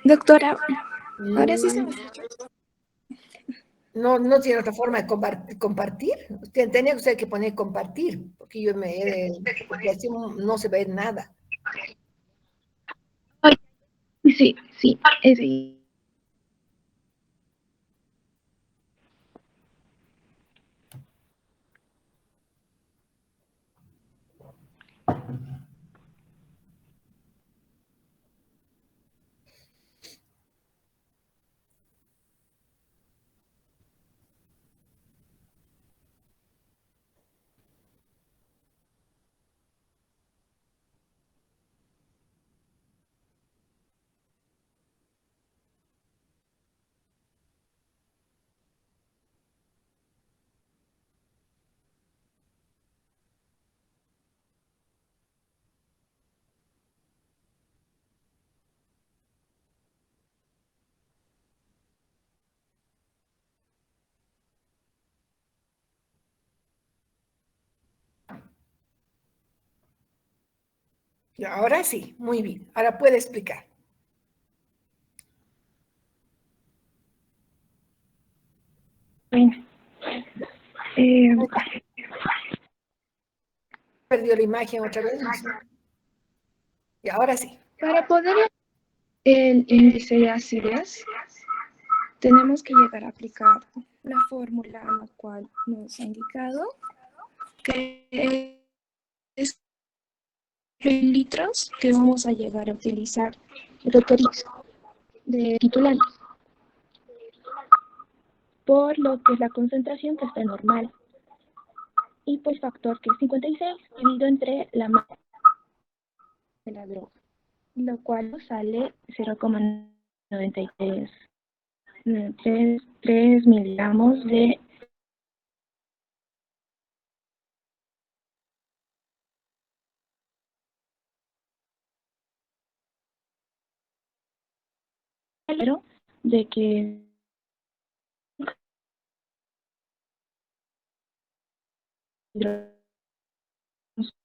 Doctora, ahora sí se Mm, me escucha. no tiene otra forma de compartir. Tenía usted que poner compartir, porque porque así no se ve nada. Ay, sí, sí, sí. Ahora sí, muy bien. Ahora puede explicar. Bueno, eh, Perdió la imagen otra vez. Y ahora sí. para poder el índice de acidez, tenemos que llegar a aplicar la fórmula la cual nos ha indicado, que es en litros que vamos a llegar a utilizar el de titular por lo que es la concentración que está normal y pues factor que es 56 dividido entre la masa de la droga, lo cual nos sale 0,93 3 miligramos de de que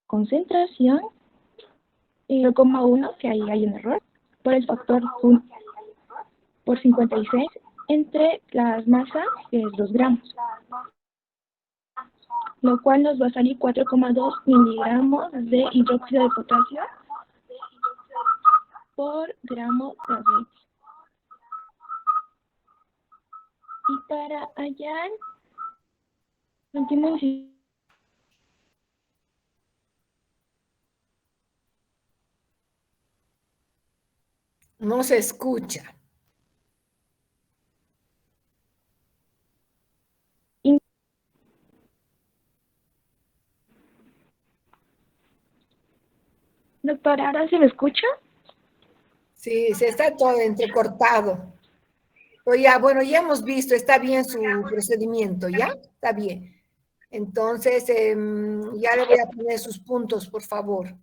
concentración y 0,1 que ahí hay un error por el factor por 56 entre las masas que es 2 gramos, lo cual nos va a salir 4,2 miligramos de hidróxido de potasio por gramo de aceite. Y para hallar último No se escucha. doctora, ¿ahora se me escucha? Sí, se está todo entrecortado. Pero ya, bueno, ya hemos visto, está bien su procedimiento, ¿ya? Está bien. Entonces, ya le voy a poner sus puntos, por favor.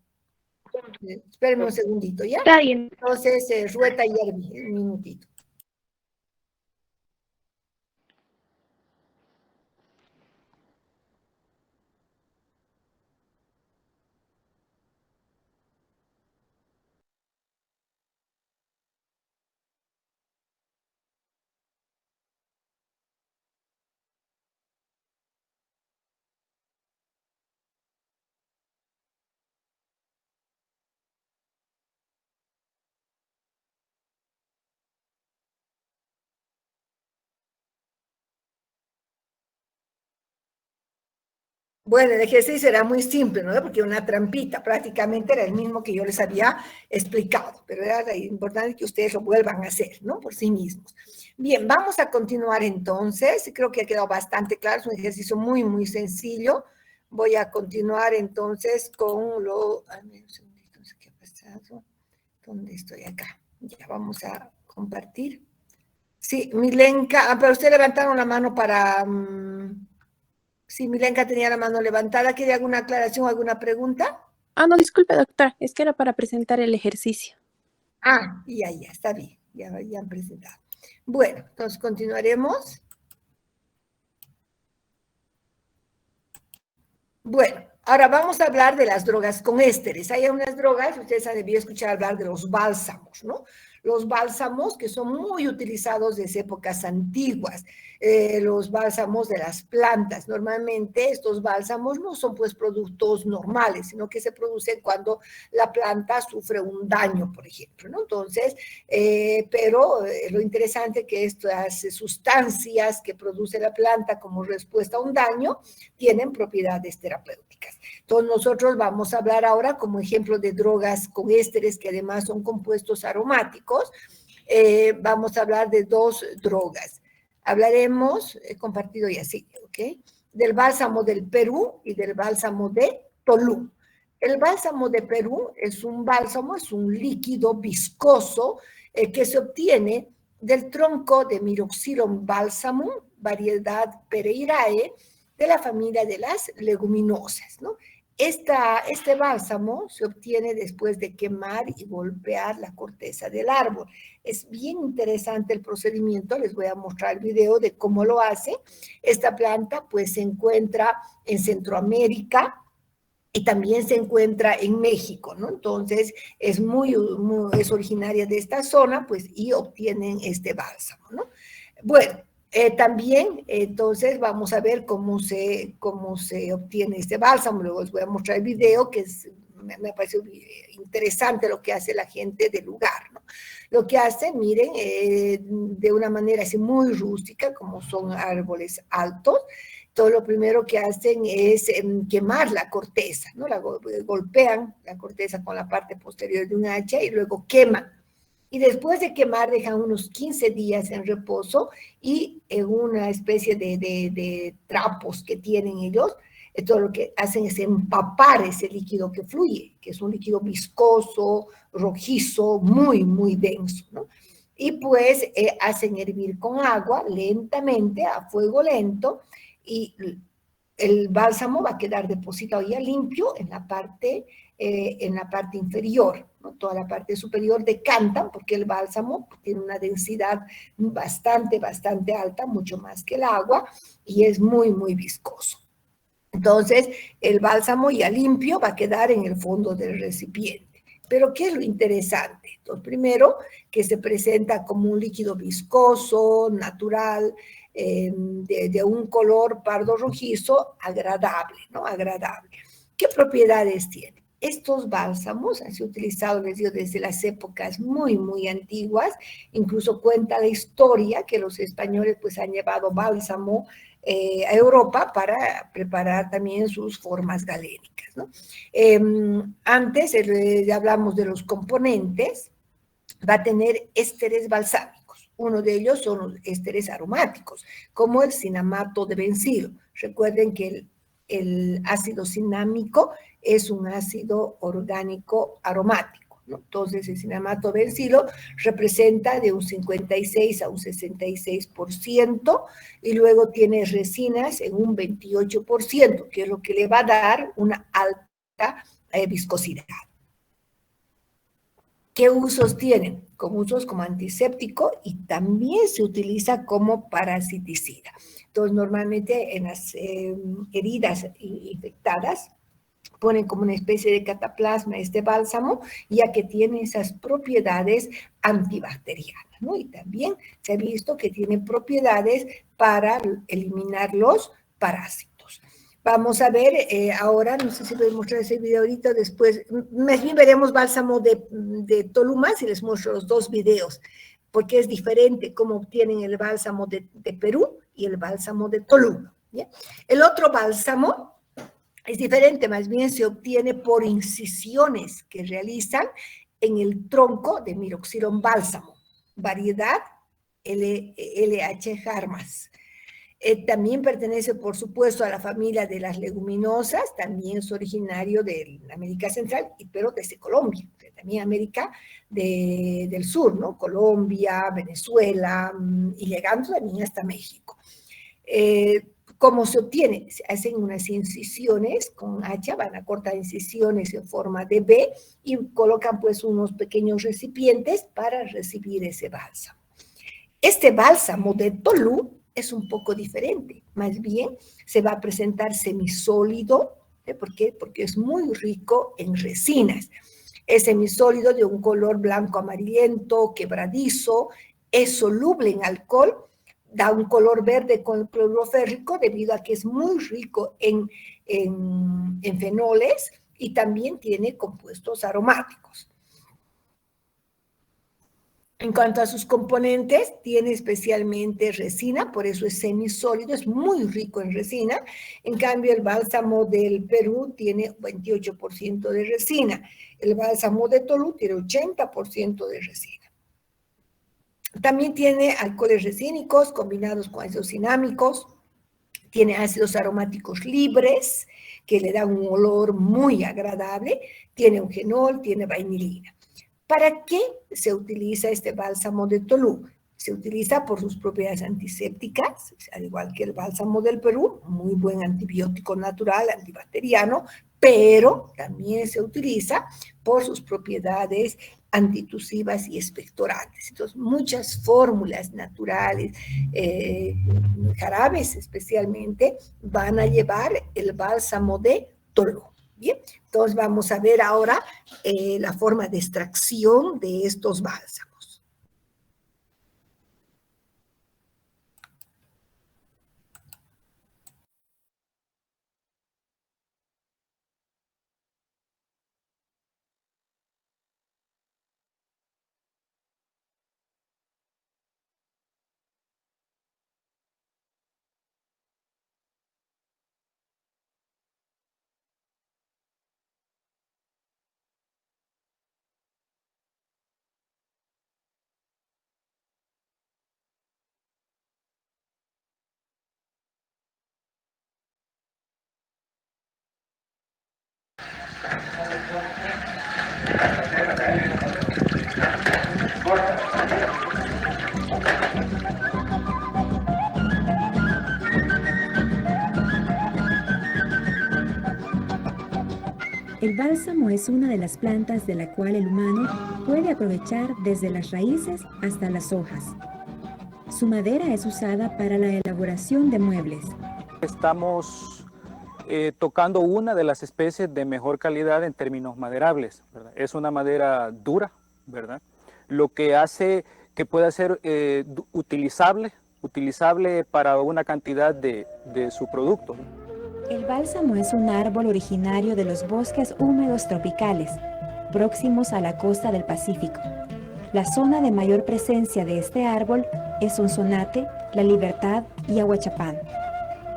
Espérenme un segundito, ¿ya? Está bien. Entonces, Rueta y Yerbi, un minutito. Bueno, el ejercicio era muy simple, ¿no? Porque una trampita prácticamente era el mismo que yo les había explicado, pero era importante que ustedes lo vuelvan a hacer, ¿no? Por sí mismos. Bien, vamos a continuar entonces. Creo que ha quedado bastante claro, es un ejercicio muy sencillo. Voy a continuar entonces con lo... Ay, un segundito, no sé qué ha pasado. ¿Dónde estoy acá? Ya vamos a compartir. Sí, Milenka, pero usted levantaron la mano para... Sí, Milenka tenía la mano levantada. ¿Quiere alguna aclaración o alguna pregunta? Ah, no, disculpe, doctor, es que era para presentar el ejercicio. Ya, está bien. Ya han presentado. Bueno, entonces continuaremos. Bueno, ahora vamos a hablar de las drogas con ésteres. Hay unas drogas, ustedes han debido escuchar hablar de los bálsamos, ¿no? los bálsamos que son muy utilizados desde épocas antiguas, los bálsamos de las plantas. Normalmente estos bálsamos no son pues productos normales, sino que se producen cuando la planta sufre un daño, por ejemplo, ¿no? Entonces, pero lo interesante es que estas sustancias que produce la planta como respuesta a un daño tienen propiedades terapéuticas. Entonces, nosotros vamos a hablar ahora como ejemplo de drogas con ésteres que además son compuestos aromáticos. Vamos a hablar de dos drogas. Hablaremos, he compartido ya así, ¿ok? Del bálsamo del Perú y del bálsamo de Tolú. El bálsamo de Perú es un bálsamo, es un líquido viscoso que se obtiene del tronco de Myroxylon balsamum, variedad Pereirae, de la familia de las leguminosas, ¿no? Este bálsamo se obtiene después de quemar y golpear la corteza del árbol. Es bien interesante el procedimiento, les voy a mostrar el video de cómo lo hace. Esta planta pues se encuentra en Centroamérica y también se encuentra en México, ¿no? Entonces es es originaria de esta zona, pues, y obtienen este bálsamo, ¿no? Bueno, también, entonces, vamos a ver cómo se obtiene este bálsamo. Luego les voy a mostrar el video, que me pareció interesante lo que hace la gente del lugar, ¿no? Lo que hacen, miren, de una manera así muy rústica, como son árboles altos, todo lo primero que hacen es quemar la corteza, ¿no? Golpean la corteza con la parte posterior de un hacha y luego queman. Y después de quemar dejan unos 15 días en reposo y en una especie de trapos que tienen ellos, todo lo que hacen es empapar ese líquido que fluye, que es un líquido viscoso, rojizo, muy, muy denso, ¿no? Y pues hacen hervir con agua lentamente, a fuego lento, y el bálsamo va a quedar depositado ya limpio en la parte inferior, ¿no? Toda la parte superior decantan porque el bálsamo tiene una densidad bastante alta, mucho más que el agua, y es muy, muy viscoso. Entonces, el bálsamo ya limpio va a quedar en el fondo del recipiente. Pero, ¿qué es lo interesante? Entonces, primero, que se presenta como un líquido viscoso, natural, de un color pardo rojizo, agradable, ¿no? Agradable. ¿Qué propiedades tiene? Estos bálsamos han sido utilizados, les digo, desde las épocas muy, muy antiguas. Incluso cuenta la historia que los españoles pues han llevado bálsamo a Europa para preparar también sus formas galénicas, ¿no? Antes hablamos de los componentes, va a tener ésteres balsámicos. Uno de ellos son los ésteres aromáticos, como el cinamato de bencilo. Recuerden que el ácido cinámico es un ácido orgánico aromático, ¿no? Entonces, el cinamato de bencilo representa de un 56 a un 66%, y luego tiene resinas en un 28%, que es lo que le va a dar una alta viscosidad. ¿Qué usos tienen? Con usos como antiséptico, y también se utiliza como parasiticida. Entonces, normalmente en las heridas infectadas ponen como una especie de cataplasma este bálsamo, ya que tiene esas propiedades antibacterianas, ¿no? Y también se ha visto que tiene propiedades para eliminar los parásitos. Vamos a ver ahora, no sé si voy a mostrar ese video ahorita, después, más bien veremos bálsamo de Toluma, si les muestro los dos videos, porque es diferente cómo obtienen el bálsamo de Perú y el bálsamo de Toluma, ¿ya? El otro bálsamo es diferente, más bien se obtiene por incisiones que realizan en el tronco de Myroxylon balsamum, variedad LH Harmas. También pertenece, por supuesto, a la familia de las leguminosas, también es originario de América Central, pero desde Colombia, también América del Sur, ¿no? Colombia, Venezuela, y llegando también hasta México. ¿Cómo se obtiene? Se hacen unas incisiones con hacha, van a cortar incisiones en forma de V y colocan pues unos pequeños recipientes para recibir ese bálsamo. Este bálsamo de Tolú es un poco diferente, más bien se va a presentar semisólido. ¿Por qué? Porque es muy rico en resinas. Es semisólido de un color blanco amarillento, quebradizo, es soluble en alcohol, da un color verde con cloruro férrico debido a que es muy rico en fenoles y también tiene compuestos aromáticos. En cuanto a sus componentes, tiene especialmente resina, por eso es semisólido, es muy rico en resina. En cambio, el bálsamo del Perú tiene 28% de resina. El bálsamo de Tolú tiene 80% de resina. También tiene alcoholes resínicos combinados con ácidos cinámicos. Tiene ácidos aromáticos libres, que le dan un olor muy agradable. Tiene eugenol, tiene vainilina. ¿Para qué se utiliza este bálsamo de Tolú? Se utiliza por sus propiedades antisépticas, al igual que el bálsamo del Perú, muy buen antibiótico natural, antibacteriano, pero también se utiliza por sus propiedades antitusivas y expectorantes. Entonces, muchas fórmulas naturales, jarabes especialmente, van a llevar el bálsamo de Tolú. Bien, entonces vamos a ver ahora la forma de extracción de estos bálsamos. El bálsamo es una de las plantas de la cual el humano puede aprovechar desde las raíces hasta las hojas. Su madera es usada para la elaboración de muebles. Estamos tocando una de las especies de mejor calidad en términos maderables, ¿verdad? Es una madera dura, ¿verdad? Lo que hace que pueda ser utilizable para una cantidad de su producto. El bálsamo es un árbol originario de los bosques húmedos tropicales, próximos a la costa del Pacífico. La zona de mayor presencia de este árbol es Sonsonate, La Libertad y Ahuachapán.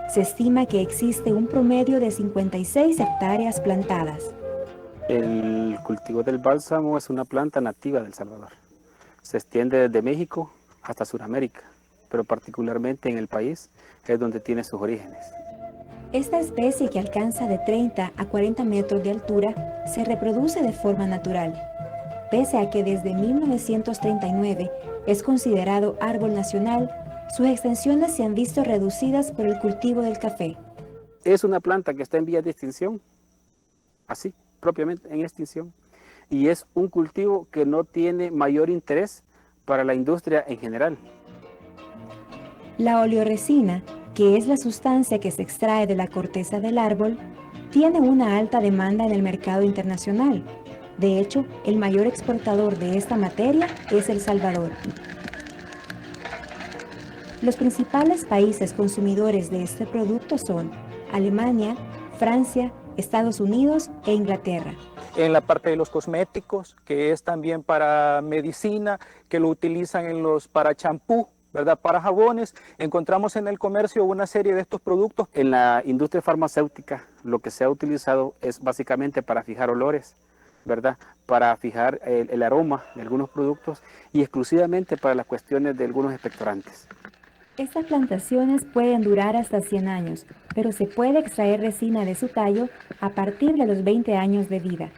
Se estima que existe un promedio de 56 hectáreas plantadas. El cultivo del bálsamo es una planta nativa de El Salvador. Se extiende desde México hasta Sudamérica, pero particularmente en el país es donde tiene sus orígenes. Esta especie, que alcanza de 30 a 40 metros de altura, se reproduce de forma natural. Pese a que desde 1939 es considerado árbol nacional, sus extensiones se han visto reducidas por el cultivo del café. Es una planta que está en vías de extinción, así, propiamente en extinción, y es un cultivo que no tiene mayor interés para la industria en general. La oleoresina, que es la sustancia que se extrae de la corteza del árbol, tiene una alta demanda en el mercado internacional. De hecho, el mayor exportador de esta materia es El Salvador. Los principales países consumidores de este producto son Alemania, Francia, Estados Unidos e Inglaterra. En la parte de los cosméticos, que es también para medicina, que lo utilizan para champú, ¿verdad? Para jabones, encontramos en el comercio una serie de estos productos. En la industria farmacéutica lo que se ha utilizado es básicamente para fijar olores, ¿verdad? Para fijar el aroma de algunos productos y exclusivamente para las cuestiones de algunos expectorantes. Estas plantaciones pueden durar hasta 100 años, pero se puede extraer resina de su tallo a partir de los 20 años de vida.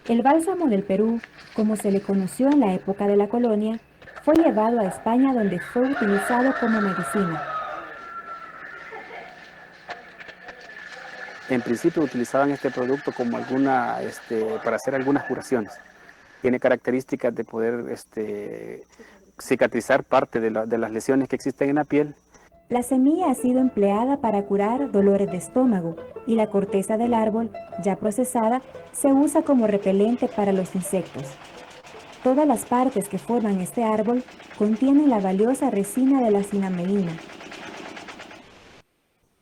El bálsamo del Perú, como se le conoció en la época de la colonia, fue llevado a España, donde fue utilizado como medicina. En principio utilizaban este producto como para hacer algunas curaciones. Tiene características de poder cicatrizar parte de las lesiones que existen en la piel. La semilla ha sido empleada para curar dolores de estómago y la corteza del árbol, ya procesada, se usa como repelente para los insectos. Todas las partes que forman este árbol contienen la valiosa resina de la cinamelina.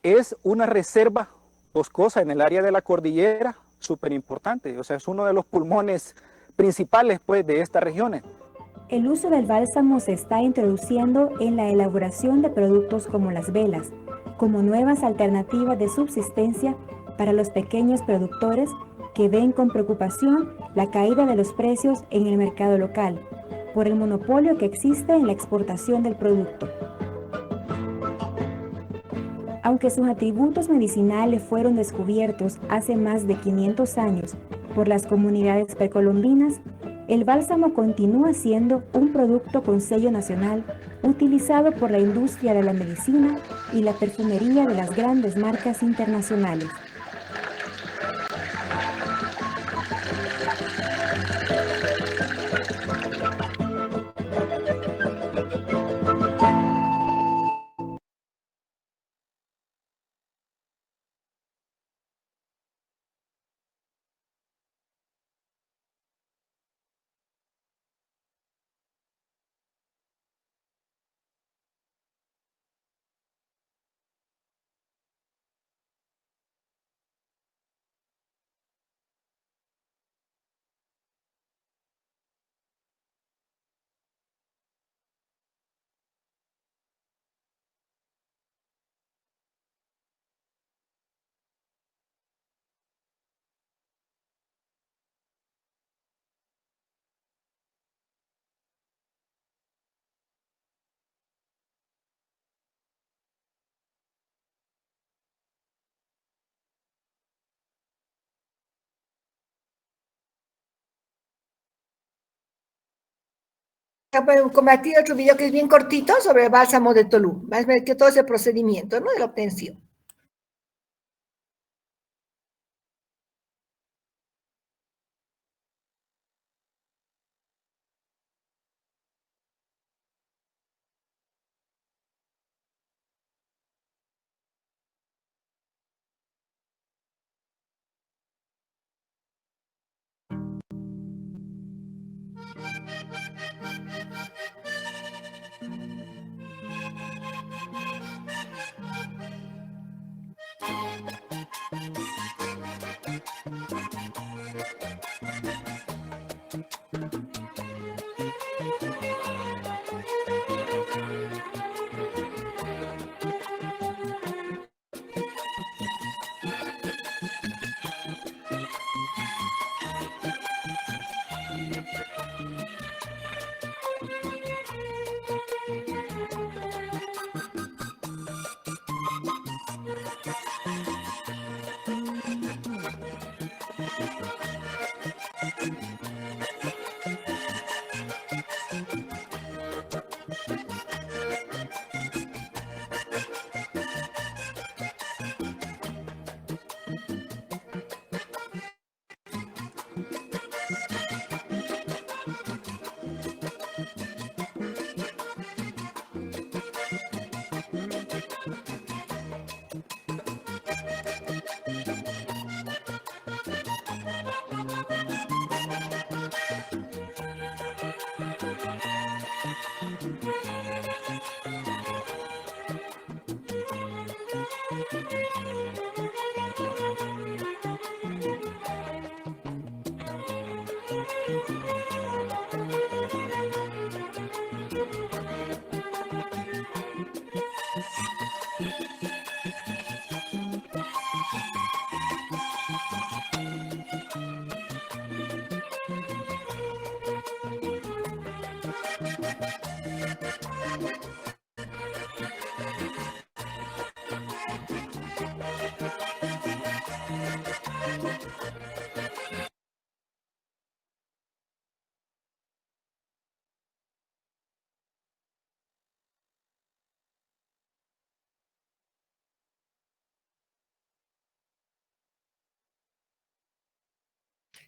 Es una reserva boscosa en el área de la cordillera súper importante, o sea, es uno de los pulmones principales pues, de estas regiones. El uso del bálsamo se está introduciendo en la elaboración de productos como las velas, como nuevas alternativas de subsistencia para los pequeños productores que ven con preocupación la caída de los precios en el mercado local, por el monopolio que existe en la exportación del producto. Aunque sus atributos medicinales fueron descubiertos hace más de 500 años por las comunidades precolombinas, el bálsamo continúa siendo un producto con sello nacional utilizado por la industria de la medicina y la perfumería de las grandes marcas internacionales. Compartir otro video que es bien cortito sobre el bálsamo de Tolú, más que todo ese procedimiento, ¿no? De la obtención.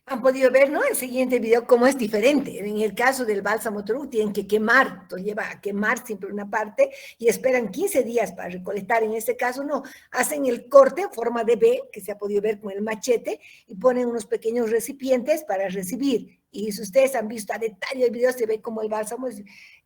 Han podido ver, ¿no? El siguiente video cómo es diferente. En el caso del bálsamo Tolú tienen que quemar, entonces lleva a quemar siempre una parte y esperan 15 días para recolectar. En este caso no, hacen el corte en forma de B, que se ha podido ver con el machete, y ponen unos pequeños recipientes para recibir. Y si ustedes han visto a detalle el video, se ve como el bálsamo,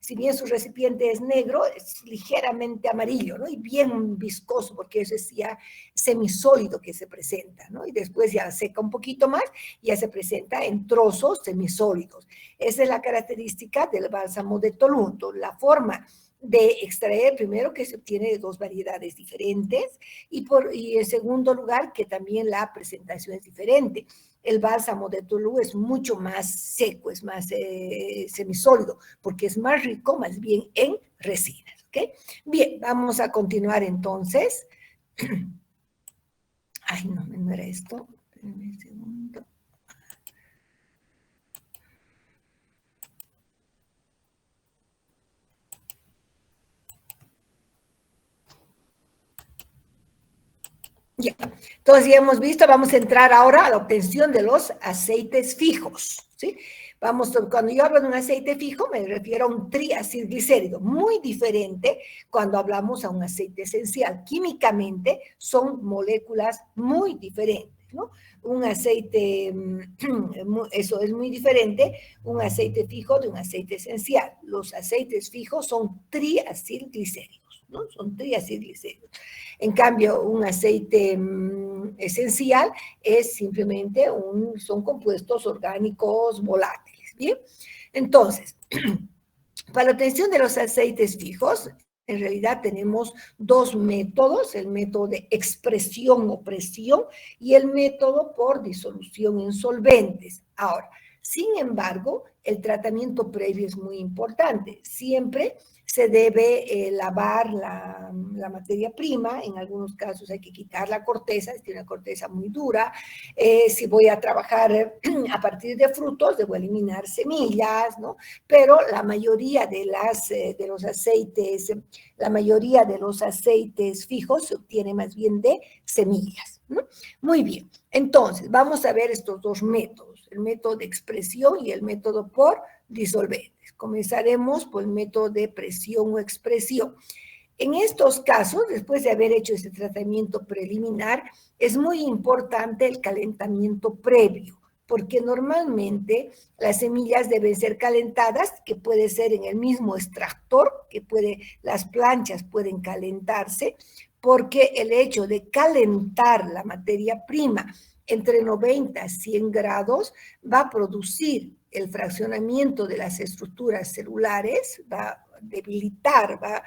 si bien su recipiente es negro, es ligeramente amarillo, ¿no? Y bien viscoso, porque eso es ya semisólido que se presenta, ¿no? Y después ya seca un poquito más, ya se presenta en trozos semisólidos. Esa es la característica del bálsamo de Tolunto. La forma de extraer, primero, que se obtiene de dos variedades diferentes, y en segundo lugar, que también la presentación es diferente. El bálsamo de Tolú es mucho más seco, es más semisólido, porque es más rico, más bien en resinas, ¿ok? Bien, vamos a continuar entonces. Ay, no era esto. Espérenme un segundo. Ya, entonces ya hemos visto, vamos a entrar ahora a la obtención de los aceites fijos, ¿sí? Cuando yo hablo de un aceite fijo, me refiero a un triacilglicérido, muy diferente cuando hablamos a un aceite esencial. Químicamente son moléculas muy diferentes, ¿no? Un aceite, eso es muy diferente, un aceite fijo de un aceite esencial. Los aceites fijos son triacilglicéridos, ¿no? Son triacilglicéridos. En cambio, un aceite esencial es simplemente son compuestos orgánicos volátiles, ¿bien? Entonces, para la obtención de los aceites fijos, en realidad tenemos dos métodos, el método de expresión o presión y el método por disolución en solventes. Ahora, sin embargo, el tratamiento previo es muy importante. Siempre se debe lavar la materia prima, en algunos casos hay que quitar la corteza, si tiene una corteza muy dura. Si voy a trabajar a partir de frutos, debo eliminar semillas, ¿no? Pero la mayoría de los aceites, la mayoría de los aceites fijos se obtiene más bien de semillas, ¿no? Muy bien, entonces vamos a ver estos dos métodos, el método de expresión y el método por disolventes. Comenzaremos por el método de presión o expresión. En estos casos, después de haber hecho ese tratamiento preliminar, es muy importante el calentamiento previo, porque normalmente las semillas deben ser calentadas, que puede ser en el mismo extractor, las planchas pueden calentarse, porque el hecho de calentar la materia prima entre 90 a 100 grados va a producir el fraccionamiento de las estructuras celulares, va a debilitar, va a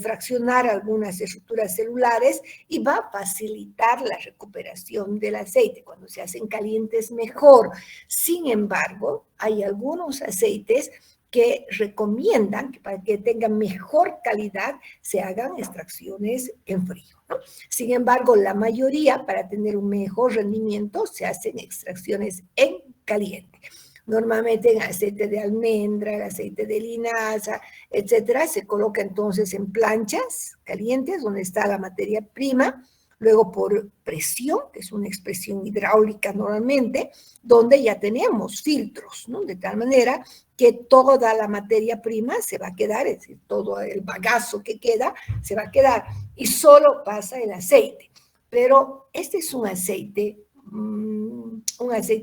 fraccionar algunas estructuras celulares y va a facilitar la recuperación del aceite. Cuando se hacen calientes, mejor. Sin embargo, hay algunos aceites que recomiendan que para que tengan mejor calidad se hagan extracciones en frío, ¿no? Sin embargo, la mayoría, para tener un mejor rendimiento, se hacen extracciones en caliente. Normalmente en aceite de almendra, aceite de linaza, etcétera, se coloca entonces en planchas calientes donde está la materia prima, luego por presión, que es una expresión hidráulica normalmente, donde ya tenemos filtros, ¿no? De tal manera que toda la materia prima se va a quedar, es decir, todo el bagazo que queda se va a quedar y solo pasa el aceite. Pero este es un aceite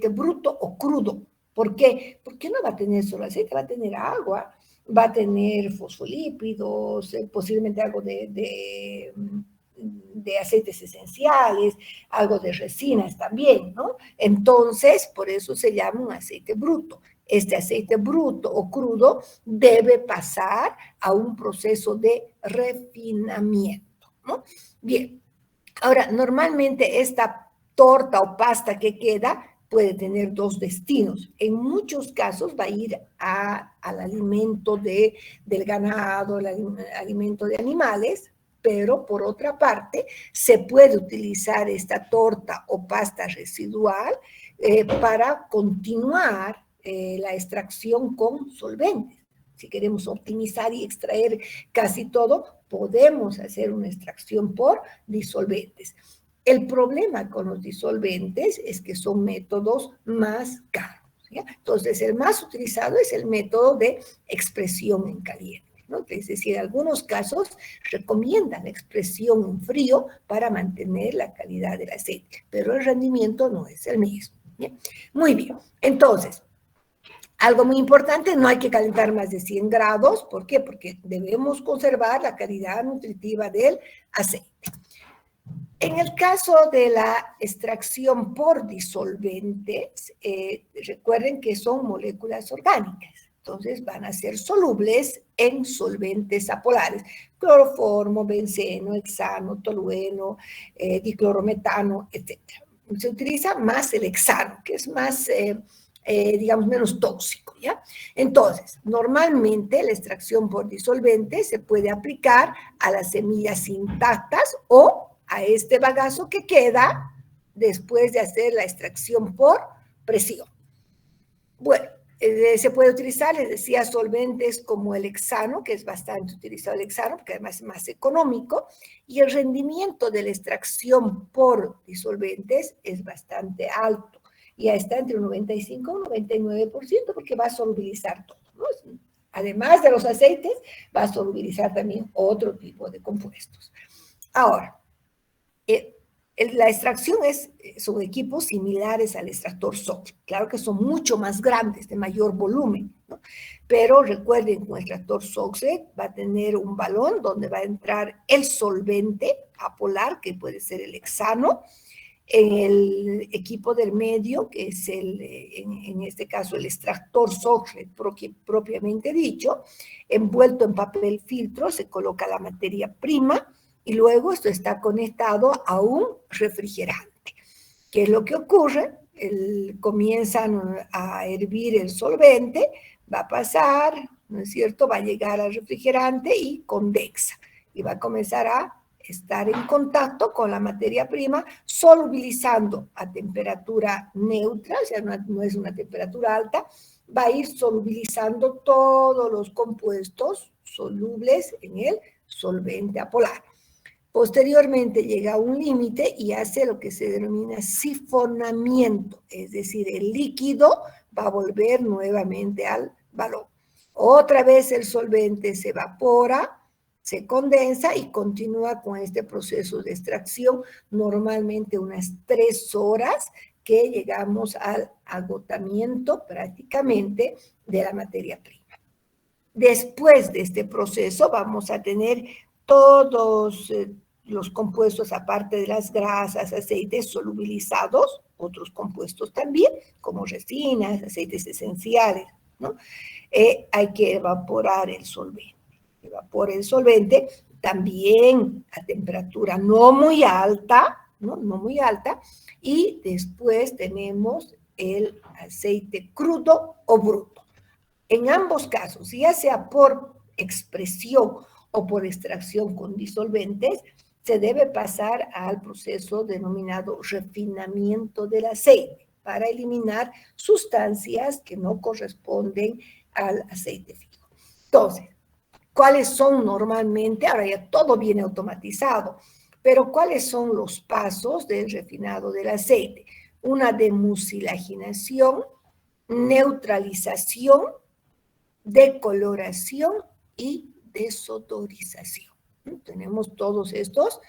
bruto o crudo. ¿Por qué? Porque no va a tener solo aceite, va a tener agua, va a tener fosfolípidos, posiblemente algo de aceites esenciales, algo de resinas también, ¿no? Entonces, por eso se llama un aceite bruto. Este aceite bruto o crudo debe pasar a un proceso de refinamiento, ¿no? Bien, ahora, normalmente esta torta o pasta que queda puede tener dos destinos. En muchos casos va a ir al alimento del ganado, al alimento de animales, pero por otra parte se puede utilizar esta torta o pasta residual para continuar la extracción con solventes. Si queremos optimizar y extraer casi todo, podemos hacer una extracción por disolventes. El problema con los disolventes es que son métodos más caros, ¿ya? Entonces, el más utilizado es el método de expresión en caliente, ¿no? Es decir, en algunos casos recomiendan la expresión en frío para mantener la calidad del aceite, pero el rendimiento no es el mismo, ¿ya? Muy bien, entonces, algo muy importante, no hay que calentar más de 100 grados. ¿Por qué? Porque debemos conservar la calidad nutritiva del aceite. En el caso de la extracción por disolventes, recuerden que son moléculas orgánicas, entonces van a ser solubles en solventes apolares, cloroformo, benceno, hexano, tolueno, diclorometano, etc. Se utiliza más el hexano, que es más, digamos, menos tóxico, ¿ya? Entonces, normalmente la extracción por disolvente se puede aplicar a las semillas intactas o a este bagazo que queda después de hacer la extracción por presión. Bueno, se puede utilizar, les decía, solventes como el hexano, que es bastante utilizado el hexano, porque además es más económico, y el rendimiento de la extracción por disolventes es bastante alto. Ya está entre un 95 y un 99%, porque va a solubilizar todo, ¿no? Además de los aceites, va a solubilizar también otro tipo de compuestos. Ahora, la extracción son equipos similares al extractor SOx. Claro que son mucho más grandes, de mayor volumen, ¿no? Pero recuerden que un extractor SOx va a tener un balón donde va a entrar el solvente apolar, que puede ser el hexano, en el equipo del medio, que es en este caso el extractor SOx propiamente dicho, envuelto en papel filtro, se coloca la materia prima, y luego esto está conectado a un refrigerante. ¿Qué es lo que ocurre? Comienzan a hervir el solvente, va a pasar, ¿no es cierto? Va a llegar al refrigerante y condensa. Y va a comenzar a estar en contacto con la materia prima, solubilizando a temperatura neutra, o sea, no es una temperatura alta, va a ir solubilizando todos los compuestos solubles en el solvente apolar. Posteriormente llega a un límite y hace lo que se denomina sifonamiento, es decir, el líquido va a volver nuevamente al balón. Otra vez el solvente se evapora, se condensa y continúa con este proceso de extracción, normalmente unas 3 horas, que llegamos al agotamiento prácticamente de la materia prima. Después de este proceso vamos a tener todos los compuestos, aparte de las grasas, aceites solubilizados, otros compuestos también, como resinas, aceites esenciales, ¿no? Hay que evaporar el solvente. Evapora el solvente también a temperatura no muy alta, ¿no? No muy alta, y después tenemos el aceite crudo o bruto. En ambos casos, ya sea por expresión o por extracción con disolventes, se debe pasar al proceso denominado refinamiento del aceite para eliminar sustancias que no corresponden al aceite fijo. Entonces, ¿cuáles son normalmente? Ahora ya todo viene automatizado, pero ¿cuáles son los pasos del refinado del aceite? Una demucilaginación, neutralización, decoloración y desodorización. Tenemos todos estos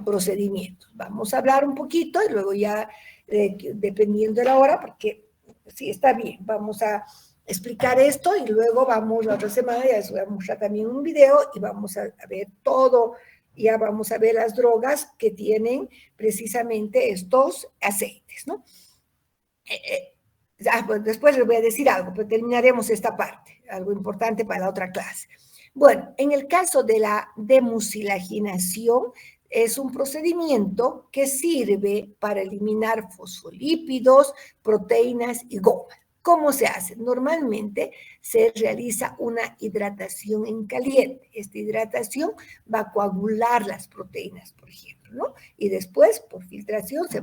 procedimientos. Vamos a hablar un poquito y luego ya, dependiendo de la hora, porque sí, está bien, vamos a explicar esto y luego vamos la otra semana, ya les voy a mostrar también un video y vamos a ver todo, ya vamos a ver las drogas que tienen precisamente estos aceites, ¿no? Pues después les voy a decir algo, pero terminaremos esta parte, algo importante para la otra clase. Bueno, en el caso de la demucilaginación, es un procedimiento que sirve para eliminar fosfolípidos, proteínas y gomas. ¿Cómo se hace? Normalmente se realiza una hidratación en caliente. Esta hidratación va a coagular las proteínas, por ejemplo, ¿no? Y después, por filtración, se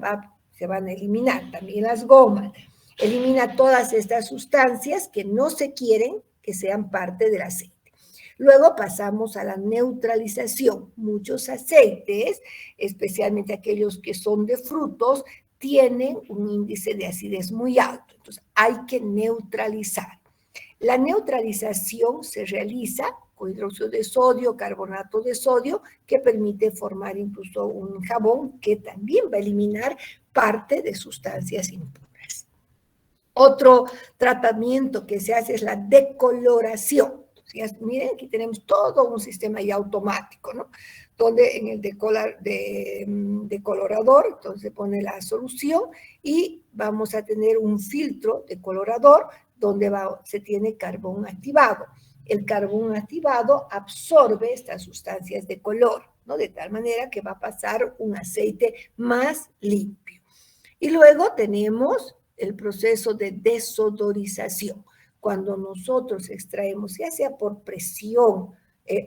van a eliminar también las gomas. Elimina todas estas sustancias que no se quieren que sean parte del aceite. Luego pasamos a la neutralización. Muchos aceites, especialmente aquellos que son de frutos, tienen un índice de acidez muy alto. Entonces, hay que neutralizar. La neutralización se realiza con hidróxido de sodio, carbonato de sodio, que permite formar incluso un jabón que también va a eliminar parte de sustancias impuras. Otro tratamiento que se hace es la decoloración. Miren, aquí tenemos todo un sistema ya automático, ¿no? Donde en el decolorador, entonces se pone la solución y vamos a tener un filtro decolorador donde se tiene carbón activado. El carbón activado absorbe estas sustancias de color, ¿no? De tal manera que va a pasar un aceite más limpio. Y luego tenemos el proceso de desodorización. Cuando nosotros extraemos, ya sea por presión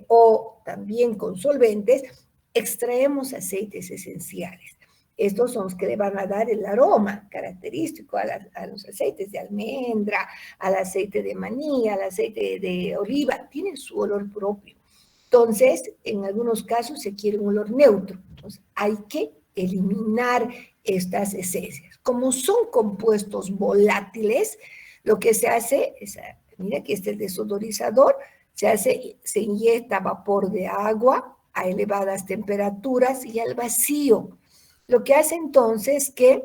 o también con solventes, extraemos aceites esenciales. Estos son los que le van a dar el aroma característico a los aceites de almendra, al aceite de maní, al aceite de oliva. Tienen su olor propio. Entonces, en algunos casos se quiere un olor neutro. Entonces, hay que eliminar estas esencias. Como son compuestos volátiles, lo que se hace es, mira, aquí está el desodorizador, se inyecta vapor de agua a elevadas temperaturas y al vacío. Lo que hace entonces que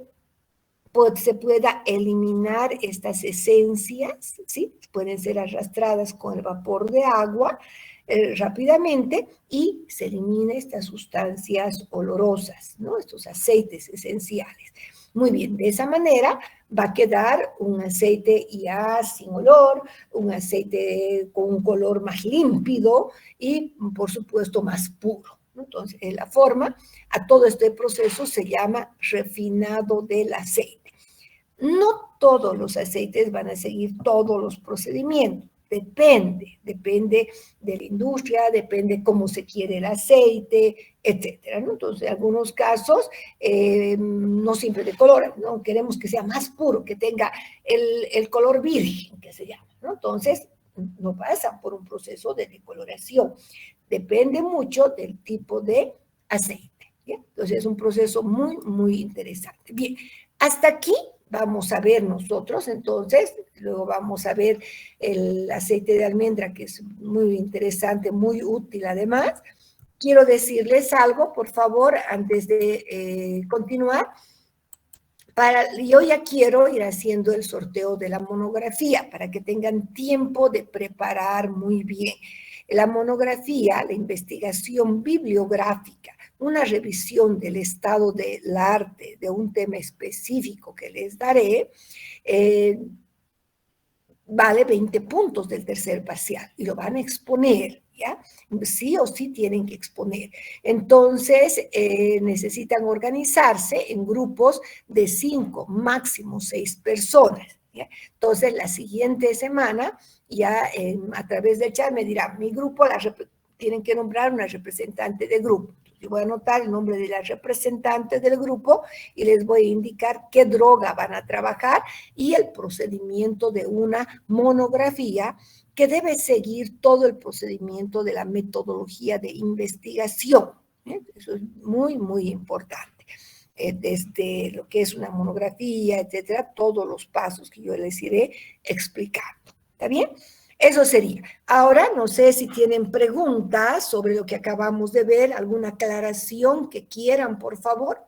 se pueda eliminar estas esencias, ¿sí? Pueden ser arrastradas con el vapor de agua rápidamente y se elimina estas sustancias olorosas, ¿no? Estos aceites esenciales. Muy bien, de esa manera va a quedar un aceite ya sin olor, un aceite con un color más límpido y, por supuesto, más puro. Entonces, la forma a todo este proceso se llama refinado del aceite. No todos los aceites van a seguir todos los procedimientos. Depende de la industria, depende cómo se quiere el aceite, etcétera, ¿no? Entonces, en algunos casos, no siempre decoloran, ¿no? Queremos que sea más puro, que tenga el color virgen, que se llama, ¿no? Entonces, no pasan por un proceso de decoloración. Depende mucho del tipo de aceite, ¿bien? Entonces, es un proceso muy, muy interesante. Bien, hasta aquí vamos a ver nosotros, entonces, luego vamos a ver el aceite de almendra, que es muy interesante, muy útil además. Quiero decirles algo, por favor, antes de continuar. Yo ya quiero ir haciendo el sorteo de la monografía para que tengan tiempo de preparar muy bien. La monografía, la investigación bibliográfica, una revisión del estado del arte de un tema específico que les daré, vale 20 puntos del tercer parcial y lo van a exponer, ¿ya? Sí o sí tienen que exponer. Entonces, necesitan organizarse en grupos de 5, máximo 6 personas, ¿ya? Entonces, la siguiente semana, ya a través del chat me dirán, mi grupo, tienen que nombrar una representante de grupo. Yo voy a anotar el nombre de la representante del grupo y les voy a indicar qué droga van a trabajar y el procedimiento de una monografía que debe seguir todo el procedimiento de la metodología de investigación. Eso es muy, muy importante. Desde lo que es una monografía, etcétera, todos los pasos que yo les iré explicando. ¿Está bien? Eso sería. Ahora, no sé si tienen preguntas sobre lo que acabamos de ver, alguna aclaración que quieran, por favor.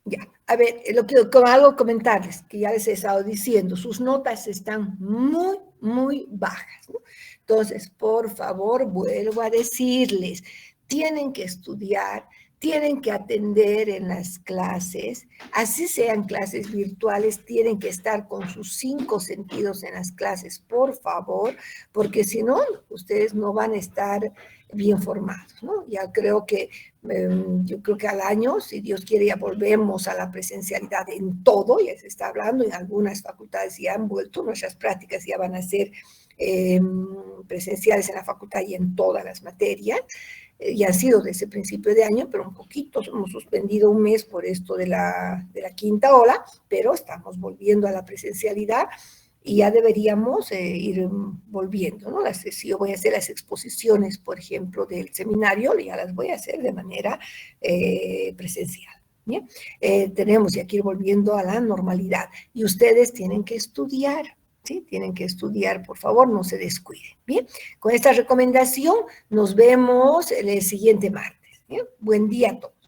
Ya, a ver, lo que algo comentarles, que ya les he estado diciendo, sus notas están muy, muy bajas, ¿no? Entonces, por favor, vuelvo a decirles, tienen que estudiar, tienen que atender en las clases, así sean clases virtuales, tienen que estar con sus 5 sentidos en las clases, por favor, porque si no, ustedes no van a estar bien formados, ¿no? Ya creo que, yo creo que al año, si Dios quiere, ya volvemos a la presencialidad en todo, ya se está hablando, en algunas facultades ya han vuelto, nuestras prácticas ya van a ser presenciales en la facultad y en todas las materias. Ya han sido desde el principio de año, pero un poquito, hemos suspendido un mes por esto de la quinta ola, pero estamos volviendo a la presencialidad y ya deberíamos ir volviendo, ¿no? Si yo voy a hacer las exposiciones, por ejemplo, del seminario, ya las voy a hacer de manera presencial. ¿Bien? Tenemos ya que ir volviendo a la normalidad y ustedes tienen que estudiar, ¿sí? Tienen que estudiar, por favor, no se descuiden. Bien, con esta recomendación nos vemos el siguiente martes. ¿Bien? Buen día a todos.